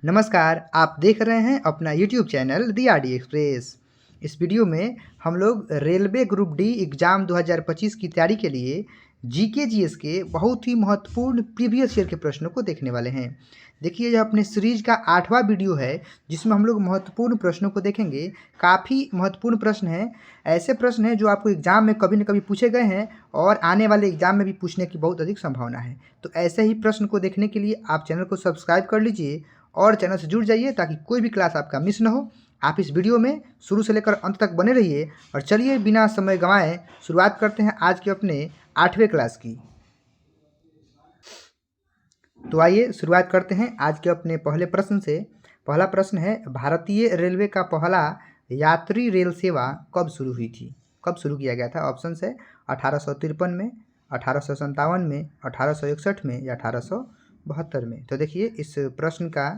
नमस्कार, आप देख रहे हैं अपना यूट्यूब चैनल दी आर डी एक्सप्रेस। इस वीडियो में हम लोग रेलवे ग्रुप डी एग्ज़ाम 2025 की तैयारी के लिए जीके जीएस के बहुत ही महत्वपूर्ण प्रीवियस ईयर के प्रश्नों को देखने वाले हैं। देखिए, यह अपने सीरीज का 8वां वीडियो है जिसमें हम लोग महत्वपूर्ण प्रश्नों को देखेंगे। काफ़ी महत्वपूर्ण प्रश्न हैं, ऐसे प्रश्न हैं जो आपको एग्ज़ाम में कभी न कभी पूछे गए हैं और आने वाले एग्ज़ाम में भी पूछने की बहुत अधिक संभावना है। तो ऐसे ही प्रश्न को देखने के लिए आप चैनल को सब्सक्राइब कर लीजिए और चैनल से जुड़ जाइए ताकि कोई भी क्लास आपका मिस ना हो। आप इस वीडियो में शुरू से लेकर अंत तक बने रहिए। और चलिए बिना समय गंवाए शुरुआत करते हैं आज के अपने 8वें क्लास की। तो आइए शुरुआत करते हैं आज के अपने पहले प्रश्न से। पहला प्रश्न है, भारतीय रेलवे का पहला यात्री रेल सेवा कब शुरू हुई थी? कब शुरू किया गया था? ऑप्शन है 1853 में, 1857 में, 1861 में या 1872 में। तो देखिए, इस प्रश्न का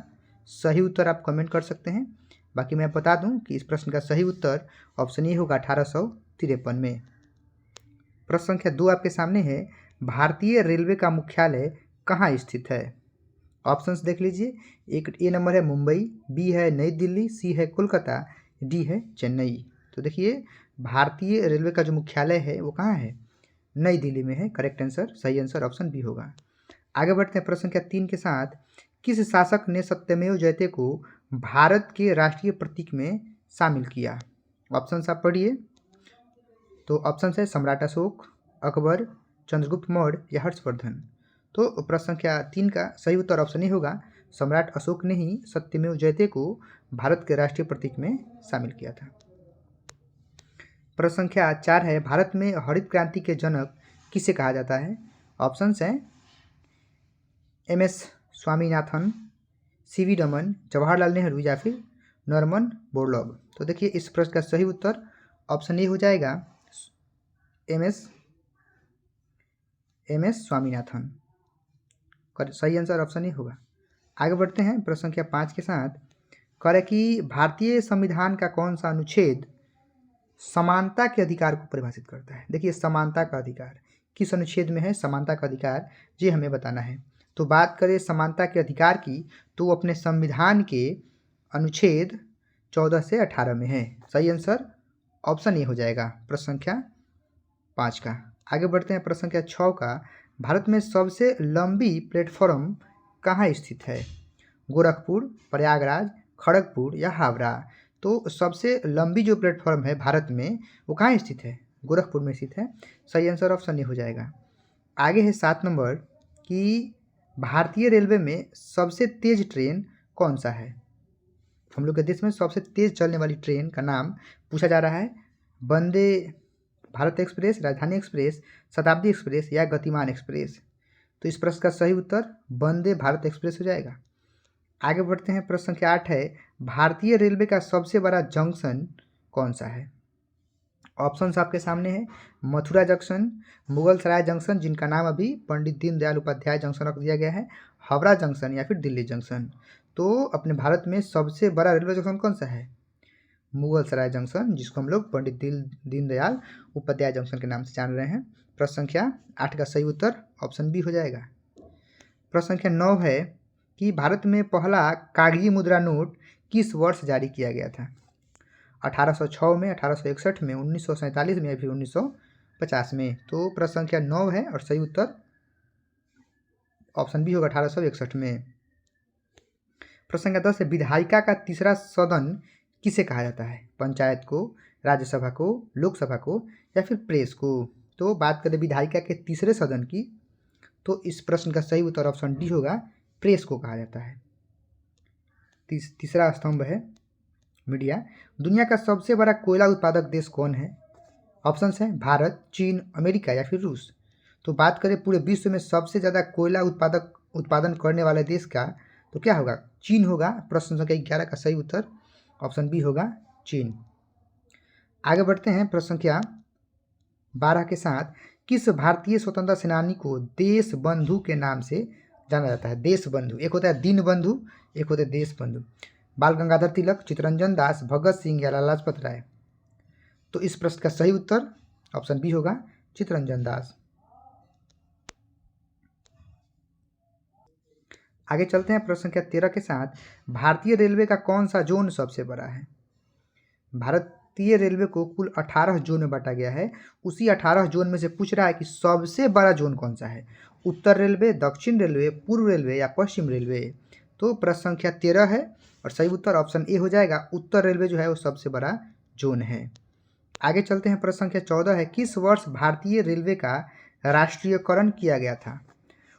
सही उत्तर आप कमेंट कर सकते हैं। बाकी मैं बता दूं कि इस प्रश्न का सही उत्तर ऑप्शन ए होगा 1853 में। प्रश्न संख्या 2 आपके सामने है, भारतीय रेलवे का मुख्यालय कहाँ स्थित है? ऑप्शंस देख लीजिए। एक ए नंबर है मुंबई, बी है नई दिल्ली, सी है कोलकाता, डी है चेन्नई। तो देखिए, भारतीय रेलवे का जो मुख्यालय है वो कहाँ है? नई दिल्ली में है। करेक्ट आंसर, सही आंसर ऑप्शन बी होगा। आगे बढ़ते हैं प्रश्न संख्या 3 के साथ। किस शासक ने सत्यमेव जयते को भारत के राष्ट्रीय प्रतीक में शामिल किया? ऑप्शंस आप पढ़िए। तो ऑप्शन है सम्राट अशोक, अकबर, चंद्रगुप्त मौर्य या हर्षवर्धन। तो प्रश्न संख्या 3 का सही उत्तर ऑप्शन ही होगा, सम्राट अशोक ने ही सत्यमेव जयते को भारत के राष्ट्रीय प्रतीक में शामिल किया था। प्रश्न संख्या 4 है, भारत में हरित क्रांति के जनक किसे कहा जाता है? ऑप्शंस हैं एम.एस. स्वामीनाथन, सी.वी. रमन, जवाहरलाल नेहरू या फिर नॉर्मन बोरलॉग। तो देखिए, इस प्रश्न का सही उत्तर ऑप्शन ए हो जाएगा, एम.एस. स्वामीनाथन। सही आंसर ऑप्शन ए होगा। आगे बढ़ते हैं प्रश्न संख्या 5 के साथ। कह रहे कि भारतीय संविधान का कौन सा अनुच्छेद समानता के अधिकार को परिभाषित करता है? देखिए, समानता का अधिकार किस अनुच्छेद में है? समानता का अधिकार ये हमें बताना है। तो बात करें समानता के अधिकार की, तो अपने संविधान के अनुच्छेद 14 से 18 में है। सही आंसर ऑप्शन ए हो जाएगा प्रश्न संख्या 5 का। आगे बढ़ते हैं प्रश्न संख्या 6 का। भारत में सबसे लंबी प्लेटफॉर्म कहाँ स्थित है? गोरखपुर, प्रयागराज, खड़गपुर या हावड़ा। तो सबसे लंबी जो प्लेटफॉर्म है भारत में वो कहाँ स्थित है? गोरखपुर में स्थित है। सही आंसर ऑप्शन ए हो जाएगा। आगे है 7 नंबर कि भारतीय रेलवे में सबसे तेज ट्रेन कौन सा है? हम लोग के देश में सबसे तेज चलने वाली ट्रेन का नाम पूछा जा रहा है। वंदे भारत एक्सप्रेस, राजधानी एक्सप्रेस, शताब्दी एक्सप्रेस या गतिमान एक्सप्रेस। तो इस प्रश्न का सही उत्तर वंदे भारत एक्सप्रेस हो जाएगा। आगे बढ़ते हैं प्रश्न संख्या 8 है, भारतीय रेलवे का सबसे बड़ा जंक्शन कौन सा है? ऑप्शंस आपके सामने है, मथुरा जंक्शन, मुगल सराय जंक्शन जिनका नाम अभी पंडित दीनदयाल उपाध्याय जंक्शन रख दिया गया है, हावड़ा जंक्शन या फिर दिल्ली जंक्शन। तो अपने भारत में सबसे बड़ा रेलवे जंक्शन कौन सा है? मुगल सराय जंक्शन, जिसको हम लोग पंडित दीनदयाल उपाध्याय जंक्शन के नाम से जान रहे हैं। प्रश्न संख्या 8 का सही उत्तर ऑप्शन बी हो जाएगा। प्रश्न संख्या 9 है कि भारत में पहला कागजी मुद्रा नोट किस वर्ष जारी किया गया था? 1806 में, 1861 में, 1947 में या फिर 1950 में। तो प्रश्न संख्या 9 है और सही उत्तर ऑप्शन बी होगा 1861 में। प्रश्न संख्या 10 है, विधायिका का तीसरा सदन किसे कहा जाता है? पंचायत को, राज्यसभा को, लोकसभा को या फिर प्रेस को। तो बात करें विधायिका के तीसरे सदन की, तो इस प्रश्न का सही उत्तर ऑप्शन डी होगा, प्रेस को कहा जाता है। तीसरा स्तंभ है मीडिया। दुनिया का सबसे बड़ा कोयला उत्पादक देश कौन है? ऑप्शंस हैं भारत, चीन, अमेरिका या फिर रूस। तो बात करें पूरे विश्व में सबसे ज़्यादा कोयला उत्पादन करने वाले देश का, तो क्या होगा? चीन होगा। प्रश्न संख्या 11 का सही उत्तर ऑप्शन बी होगा, चीन। आगे बढ़ते हैं प्रश्न संख्या 12 के साथ। किस भारतीय स्वतंत्रता सेनानी को देश बंधु के नाम से जाना जाता है? देश बंधु, एक होता है दीन बंधु, एक होता है देश बंधु। बाल गंगाधर तिलक, चित्तरंजन दास, भगत सिंह या लाला लाजपत राय। तो इस प्रश्न का सही उत्तर ऑप्शन बी होगा, चित्तरंजन दास। आगे चलते हैं प्रश्न संख्या 13 के साथ। भारतीय रेलवे का कौन सा जोन सबसे बड़ा है? भारतीय रेलवे को कुल 18 जोन में बांटा गया है। उसी 18 जोन में से पूछ रहा है कि सबसे बड़ा जोन कौन सा है, उत्तर रेलवे, दक्षिण रेलवे, पूर्व रेलवे या पश्चिम रेलवे। तो प्रश्न संख्या 13 है और सही उत्तर ऑप्शन ए हो जाएगा। उत्तर रेलवे जो है वो सबसे बड़ा जोन है। आगे चलते हैं प्रश्न संख्या 14 है। किस वर्ष भारतीय रेलवे का राष्ट्रीयकरण किया गया था?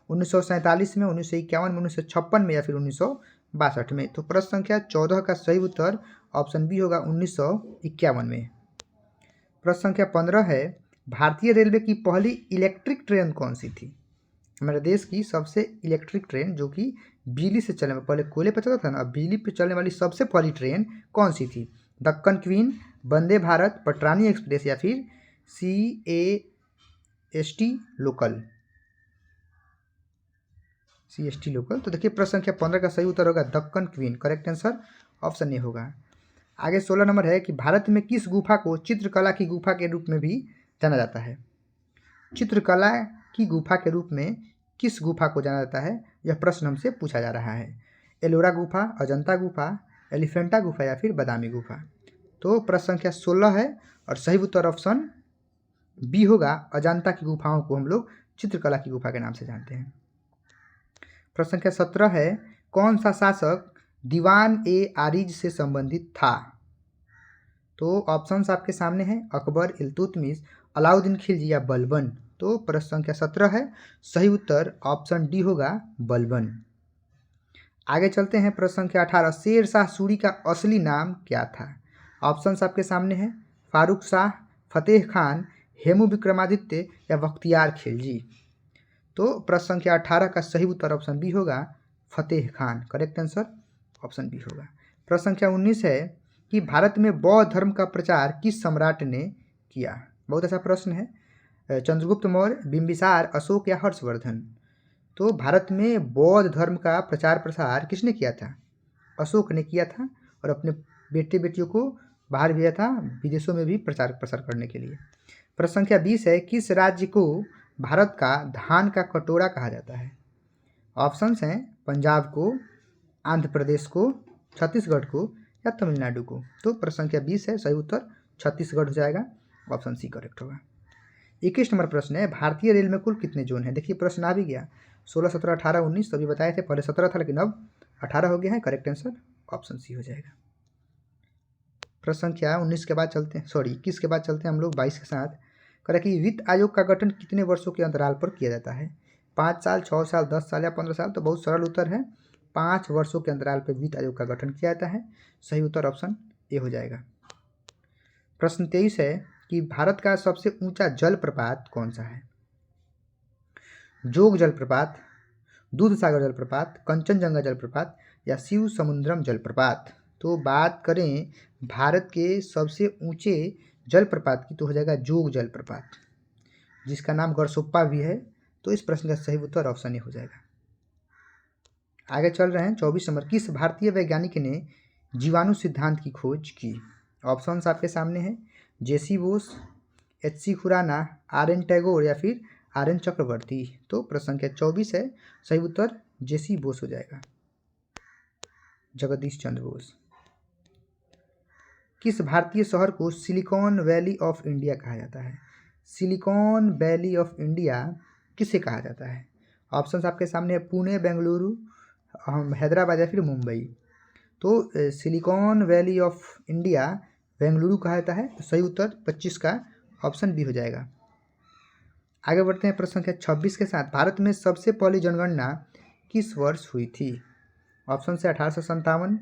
1947 में, 1951 में, 1956 में या फिर 1962 में। तो प्रश्न संख्या 14 का सही उत्तर ऑप्शन बी होगा 1951 में। प्रश्न संख्या 15 है। भारतीय रेलवे की पहली इलेक्ट्रिक ट्रेन कौन सी थी? हमारे देश की सबसे इलेक्ट्रिक ट्रेन जो कि बिजली से चलने, पहले कोयले पर चलता था ना, अब बिजली पर चलने वाली सबसे पहली ट्रेन कौन सी थी? दक्कन क्वीन, वंदे भारत, पटरानी एक्सप्रेस या फिर CAST लोकल, CST लोकल। तो देखिए प्रश्न संख्या 15 का सही उत्तर होगा Deccan queen. Correct answer option A होगा। आगे 16 नंबर है कि भारत में किस गुफा को चित्रकला की गुफा के रूप में भी जाना जाता है? चित्रकला की गुफा के रूप में किस गुफा को जाना जाता है, यह प्रश्न हमसे पूछा जा रहा है। एलोरा गुफा, अजंता गुफा, एलिफेंटा गुफा या फिर बादामी गुफा। तो प्रश्न संख्या 16 है और सही उत्तर ऑप्शन बी होगा। अजंता की गुफाओं को हम लोग चित्रकला की गुफा के नाम से जानते हैं। प्रश्न संख्या 17 है। कौन सा शासक दीवान ए आरिज से संबंधित था? तो ऑप्शंस आपके सामने हैं। अकबर, इल्तुतमिश, अलाउद्दीन खिलजी या बलबन। तो प्रश्न संख्या 17 है, सही उत्तर ऑप्शन डी होगा बलबन। आगे चलते हैं प्रश्न संख्या 18। शेर शाह सूरी का असली नाम क्या था? ऑप्शंस आपके सामने हैं। फारूक शाह, फतेह खान, हेमू विक्रमादित्य या बख्तियार खिलजी। तो प्रश्न संख्या 18 का सही उत्तर ऑप्शन बी होगा Fateh Khan. Correct answer option B होगा। प्रश्न संख्या 19 है कि भारत में बौद्ध धर्म का प्रचार किस सम्राट ने किया? बहुत अच्छा प्रश्न है। चंद्रगुप्त मौर्य, बिंबिसार, अशोक या हर्षवर्धन। तो भारत में बौद्ध धर्म का प्रचार प्रसार किसने किया था? अशोक ने किया था और अपने बेटे बेटियों को बाहर भेजा था, विदेशों में भी प्रचार प्रसार करने के लिए। प्रश्न संख्या 20 है। किस राज्य को भारत का धान का कटोरा कहा जाता है? ऑप्शंस हैं। पंजाब को, आंध्र प्रदेश को, छत्तीसगढ़ को या तमिलनाडु को। तो प्रश्न संख्या 20 है, सही उत्तर छत्तीसगढ़ हो जाएगा। ऑप्शन सी करेक्ट होगा। 21 नंबर प्रश्न है। भारतीय रेल में कुल कितने जोन हैं? देखिए प्रश्न आ भी गया। 16, 17, 18, 19 तभी बताए थे। पहले 17 था लेकिन अब 18 हो गया है। करेक्ट आंसर ऑप्शन सी हो जाएगा। प्रश्न संख्या 19 के बाद चलते हैं, 21 के बाद चलते हैं हम लोग 22 के साथ। करें कि वित्त आयोग का गठन कितने वर्षों के अंतराल पर किया जाता है? 5 साल, 6 साल, 10 साल या 15 साल। तो बहुत सरल उत्तर है, 5 वर्षों के अंतराल पर वित्त आयोग का गठन किया जाता है। सही उत्तर ऑप्शन ए हो जाएगा। प्रश्न 23 है कि भारत का सबसे ऊंचा जलप्रपात कौन सा है? जोग जलप्रपात, दूध सागर जलप्रपात, कंचनजंगा जलप्रपात या शिव समुद्रम जलप्रपात। तो बात करें भारत के सबसे ऊंचे जलप्रपात की तो हो जाएगा जोग जलप्रपात, जिसका नाम गरसोप्पा भी है। तो इस प्रश्न का सही उत्तर ऑप्शन ए हो जाएगा। आगे चल रहे हैं 24 नंबर। किस भारतीय वैज्ञानिक ने जीवाणु सिद्धांत की खोज की? ऑप्शंस आपके सामने हैं। जेसी बोस, HC खुराना, RN टैगोर या फिर RN चक्रवर्ती। तो प्रश्न संख्या 24 है, सही उत्तर जेसी बोस हो जाएगा, जगदीश चंद्र बोस। किस भारतीय शहर को सिलिकॉन वैली ऑफ इंडिया कहा जाता है? सिलिकॉन वैली ऑफ इंडिया किसे कहा जाता है? ऑप्शंस आपके सामने है। पुणे, बेंगलुरु, हैदराबाद या फिर मुंबई। तो silicon valley of India Bengaluru कहा जाता है। तो सही उत्तर 25 का ऑप्शन बी हो जाएगा। आगे बढ़ते हैं प्रश्न संख्या 26 के साथ। भारत में सबसे पहली जनगणना किस वर्ष हुई थी? ऑप्शन से 1857,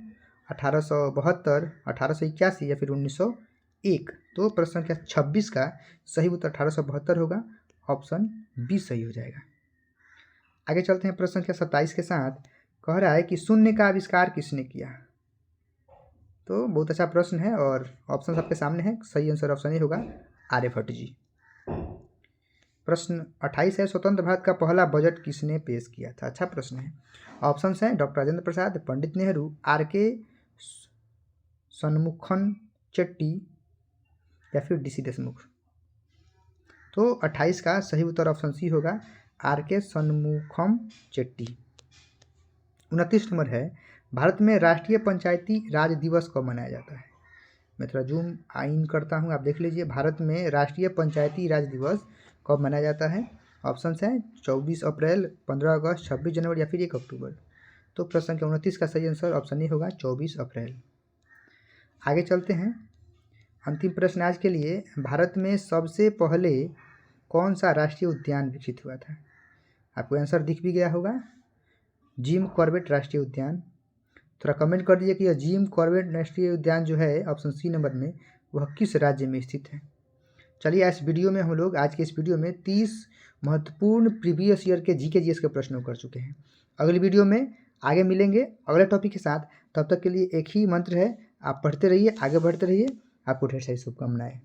1872, 1881 या फिर 1901। तो प्रश्न संख्या 26 का सही उत्तर 1872 होगा। ऑप्शन बी सही हो जाएगा। आगे चलते हैं प्रश्न संख्या 27 के साथ। कह रहा है कि शून्य का आविष्कार किसने किया? तो बहुत अच्छा प्रश्न है और ऑप्शन आपके सामने है। सही आंसर ऑप्शन ए होगा आर्यभट्ट जी। प्रश्न 28 है। स्वतंत्र भारत का पहला बजट किसने पेश किया था? अच्छा प्रश्न है। ऑप्शंस हैं। डॉक्टर राजेंद्र प्रसाद, पंडित नेहरू, RK शनमुखन चेट्टी या फिर DC देशमुख। तो 28 का सही उत्तर ऑप्शन सी होगा RK शनमुखम चेट्टी। 29 नंबर है, भारत में राष्ट्रीय पंचायती राज दिवस कब मनाया जाता है? मैं थोड़ा जूम इन करता हूँ, आप देख लीजिए। भारत में राष्ट्रीय पंचायती राज दिवस कब मनाया जाता है? ऑप्शन हैं 24 अप्रैल, 15 अगस्त, 26 जनवरी या फिर 1 अक्टूबर। तो प्रश्न संख्या 29 का सही आंसर ऑप्शन ए होगा 24 अप्रैल। आगे चलते हैं। अंतिम प्रश्न आज के लिए, भारत में सबसे पहले कौन सा राष्ट्रीय उद्यान विकसित हुआ था? आपको आंसर दिख भी गया होगा, जिम कॉर्बेट राष्ट्रीय उद्यान। थोड़ा कमेंट कर दीजिए कि यह जिम कॉर्बेट राष्ट्रीय उद्यान जो है ऑप्शन सी नंबर में, वह किस राज्य में स्थित है। चलिए इस वीडियो में हम लोग आज के इस वीडियो में 30 महत्वपूर्ण प्रीवियस ईयर के जीके जीएस के प्रश्नों कर चुके हैं। अगली वीडियो में आगे मिलेंगे अगले टॉपिक के साथ। तब तक के लिए एक ही मंत्र है, आप पढ़ते रहिए, आगे बढ़ते रहिए। आपको ढेर सारी शुभकामनाएं।